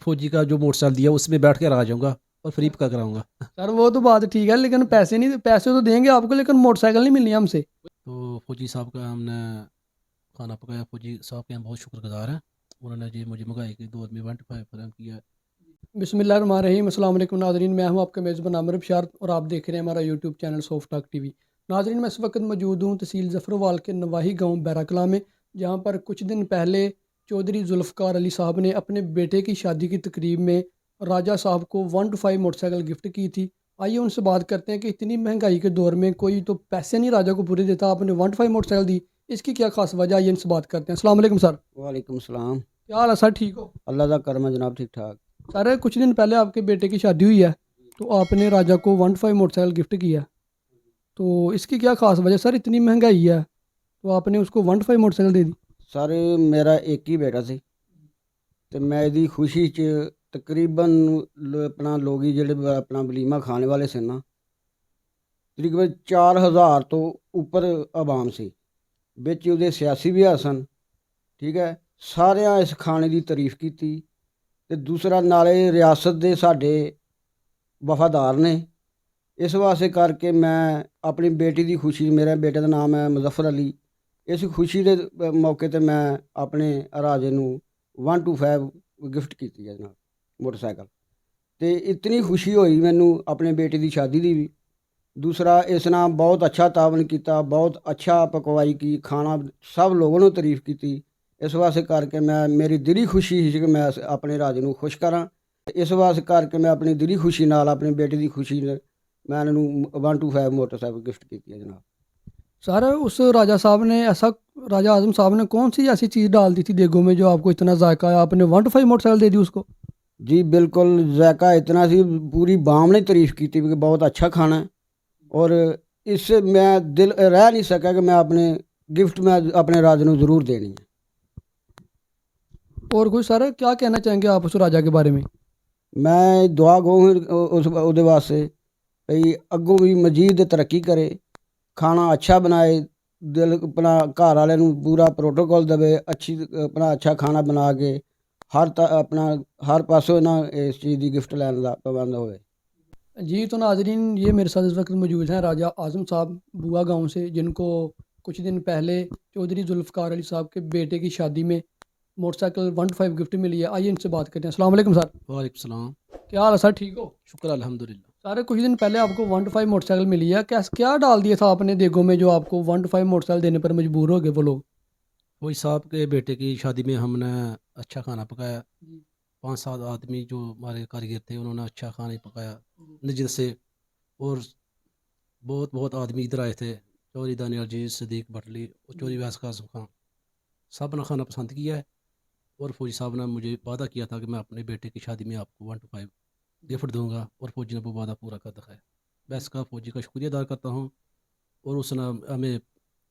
फौजी का जो मोटरसाइकिल दिया उसमें बैठ कर आ जाऊँगा और फ्री का कराऊँगा। सर वो तो बात ठीक है, लेकिन पैसे नहीं, पैसे तो देंगे आपको, लेकिन मोटरसाइकिल नहीं मिलनी हमसे। तो फौजी साहब का हमने खाना पकाया, फौजी साहब के हम बहुत शुक्रगुजार हैं। उन्होंने जी मुझे महंगाई के दौर में 1 फराहम किया है। बिस्मिल्लाहिर्रहमानिर्रहीम, अस्सलाम वालेकुम नाज़रीन, मैं हूं आपका मेज़बान आमिर बशार और आप देख रहे हैं हमारा YouTube channel soft talk TV. नाज़रीन, मैं इस वक्त मौजूद हूं तहसील ज़फ़रवाल के नवाही गांव बैरा कलां में, जहां पर कुछ दिन पहले चौधरी जुल्फ़कार अली साहब ने अपने बेटे की शादी की तकरीब में राजा साहब को 125 मोटरसाइकिल गिफ्ट की थी। आइए उनसे बात करते हैं कि इतनी महंगाई के दौर में कोई तो पैसे नहीं राजा को पूरे देता, आपने 125 मोटरसाइकिल दी, इसकी क्या खास वजह? आइए इनसे बात करते हैं। अस्सलाम वालेकुम सर। वालेकुम सलाम। क्या हाल है सर, ठीक हो? अल्लाह का करम है जनाब, ठीक ठाक। सर कुछ दिन पहले आपके बेटे की शादी हुई है, तो आपने राजा को 125 मोटरसाइकिल गिफ्ट किया, तो इसकी क्या खास वजह सर? इतनी महंगाई है तो आपने उसको 125 मोटरसाइकिल दे दी। सर मेरा एक ही बेटा सी ते मैं इसदी खुशी च तकरीबन अपना लोग ही जेह्ड़े अपना वलीमा खाने वाले थे ना, तकरीबन 4000 तो उपर आवाम सी, बिच उहदे सियासी भी हसन। ठीक है, सारियां इस खाने की तारीफ की ते दूसरा नाले रियासत दे साडे वफादार ने। इस वास्ते करके मैं अपनी बेटी की खुशी, मेरे बेटे का नाम है मुजफ्फर अली, इस खुशी के मौके ते मैं अपने राजे नूं 125 गिफ्ट की है जनाब मोटरसाइकिल। तो इतनी खुशी हुई मैनू अपने बेटे की शादी की भी। दूसरा इस नाम बहुत अच्छा तावन किया, बहुत अच्छा पकवाई की, खाना सब लोगों ने तारीफ की। इस वास्ते करके मैं, मेरी दिली खुशी ही कि मैं अपने राजे नूं खुश करा। इस वास्ते करके मैं अपनी दिली खुशी नाल, अपनी बेटे की खुशी ने मैं इन्होंने 125 मोटरसाइकिल गिफ्ट की है जनाब। सर उस राजा साहब ने ऐसा, राजा आजम साहब ने कौन सी ऐसी चीज़ डाल दी थी देगों में जो आपको इतना जायका आया, आपने 125 मोटरसाइकिल दे दी उसको? जी बिल्कुल, जायका इतना सी, पूरी बाम ने तारीफ की थी कि बहुत अच्छा खाना है। और इससे मैं दिल रह नहीं सका कि मैं अपने गिफ्ट में अपने राज को ज़रूर देनी है। और कोई सर क्या कहना चाहेंगे आप उस राजा के बारे में? मैं दुआ गो उस उहदे वास्ते भई अग्गों भी मजीद तरक्की करे, खाना अच्छा बनाए, दिल अपना घर वाले नूं पूरा प्रोटोकॉल देवे, अच्छी अपना अच्छा खाना बना के अपना हर पासों ना इस चीज़ की गिफ्ट लैन का पाबंद होवे। जी तो नाजरीन, ये मेरे साथ इस वक्त मौजूद हैं राजा आज़म साहब बुआ गांव से, जिनको कुछ दिन पहले चौधरी जुल्फ़कार अली साहब के बेटे की शादी में मोटरसाइकिल 125 गिफ्ट मिली है। आइए इनसे बात करते हैं। अस्सलाम वालेकुम सर। वालेकुम सलाम। क्या हाल है सर, ठीक हो? शुक्र अल्हम्दुलिल्लाह। सर कुछ दिन पहले आपको 125 मोटरसाइकिल मिली है, क्या क्या डाल दिया था आपने देगों में जो आपको 125 मोटरसाइकिल देने पर मजबूर हो गए वो लोग? फौजी साहब के बेटे की शादी में हमने अच्छा खाना पकाया। जी। 5-7 आदमी जो हमारे कारीगर थे उन्होंने अच्छा खाना पकाया नजर से। और बहुत बहुत आदमी इधर आए थे, चौधरी दानियाल जी, सदीक बटली और चौधरी व्यास कासिम खान, सब ने खाना पसंद किया है। और फौजी साहब ने मुझे वादा किया था कि मैं अपने बेटे की शादी में आपको 125 गिफ्ट दूंगा, और फौजी ने वो वादा पूरा कर दिखाया। मैं इसका फौजी का शुक्रिया अदा करता हूँ। और उसने हमें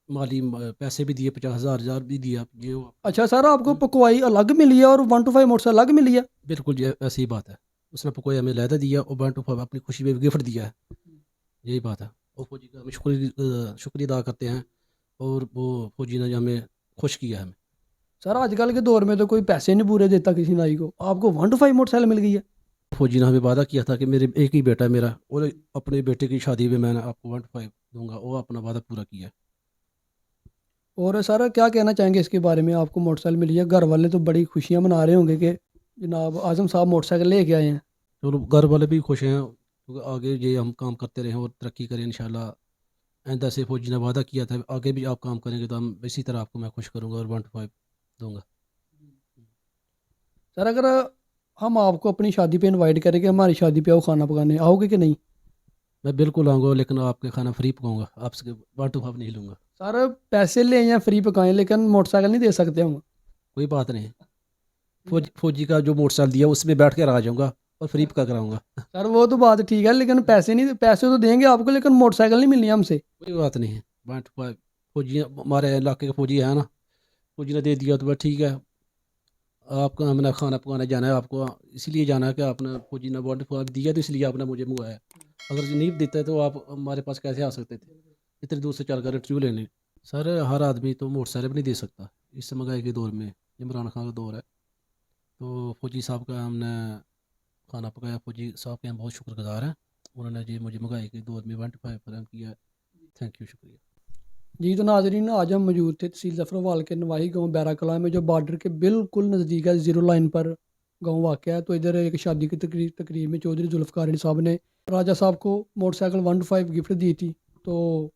माली पैसे भी दिए, 50,000 भी दिया ये अच्छा सर, आपको पकवाई अलग मिली है और 125 मोटरसाइकिल अलग मिली है? बिल्कुल ये ऐसी ही बात है। उसने कोई हमें लहदा दिया और 125 अपनी खुशी में गिफ्ट दिया है, यही बात है। और फौजी का हमें शुक्रिया अदा करते हैं। और वो फौजी ने हमें खुश किया हमें। सर आजकल के दौर में तो कोई पैसे नहीं पूरे देता किसी नाई को, आपको 125 मोटरसाइकिल मिल गई है। फौजी ने हमें वादा किया था कि मेरे एक ही बेटा है मेरा, और अपने बेटे की शादी में मैंने आपको 125 दूंगा, वो अपना वादा पूरा किया है। और सर क्या कहना चाहेंगे इसके बारे में? आपको मोटरसाइकिल मिली है, घर वाले तो बड़ी खुशियां मना रहे होंगे कि जनाब आजम साहब मोटरसाइकिल लेके आए हैं। चलो घर वाले भी खुश हैं, क्योंकि आगे ये हम काम करते रहें और तरक्की करें इंशाल्लाह। आइंदा से फौजी ने वादा किया था, आगे भी आप काम करेंगे तो हम इसी तरह आपको मैं खुश करूँगा और 125 दूंगा। सर अगर हम आपको अपनी शादी पे इनवाइट करें कि हमारी शादी पे आओ खाना पकाने, आओगे कि नहीं? मैं बिल्कुल आऊँगा, लेकिन आपके खाना फ्री पकाऊंगा, आपसे 125 नहीं लूँगा। सर पैसे लें या फ्री पकाएं, लेकिन मोटरसाइकिल नहीं दे सकते हम। कोई बात नहीं, फौजी का जो मोटरसाइकिल दिया उसमें बैठ कर आ जाऊँगा और फ्री पका कराऊँगा। सर वो तो बात ठीक है, लेकिन पैसे नहीं, पैसे तो देंगे आपको, लेकिन मोटरसाइकिल नहीं मिलनी हमसे। कोई बात नहीं है, 125 फौजी हमारे इलाके के फौजी है ना, फौजी ने दे दिया तो बस ठीक है। आपको हमने खाना पकाने जाना है, आपको इसीलिए जाना है कि आपने फौजी ने 125 दिया तो इसलिए आपने मुझे मंगवाया। अगर जो नहीं देते तो आप हमारे पास कैसे आ सकते थे इतनी दूर से चल कर इंटरव्यू लेने? सर हर आदमी तो मोटरसाइकिल भी नहीं दे सकता इस महंगाई के दौर में, इमरान खान का दौर है। تو فوجی صاحب کا ہم نے کھانا پکایا. فوجی صاحب کے ہم بہت شکر گزار ہیں. انہوں نے جی مجھے مہنگائی کے دور میں 125 فراہم کیا. تھینک یو، شکریہ. جی تو ناظرین، آج ہم موجود تھے تحصیل ظفروال کے نواحی گاؤں بیرا کلاں میں، جو بارڈر کے بالکل نزدیک ہے، زیرو لائن پر گاؤں واقع ہے. تو ادھر ایک شادی کی تقریب میں چودھری ذوالفقار علی صاحب نے راجہ صاحب کو موٹر سائیکل 125 گفٹ دی تھی. تو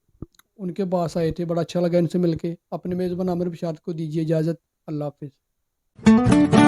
ان کے پاس آئے تھے، بڑا اچھا لگا ان سے مل کے. اپنے میزبان عامر بشارت کو دیجیے اجازت. اللہ حافظ.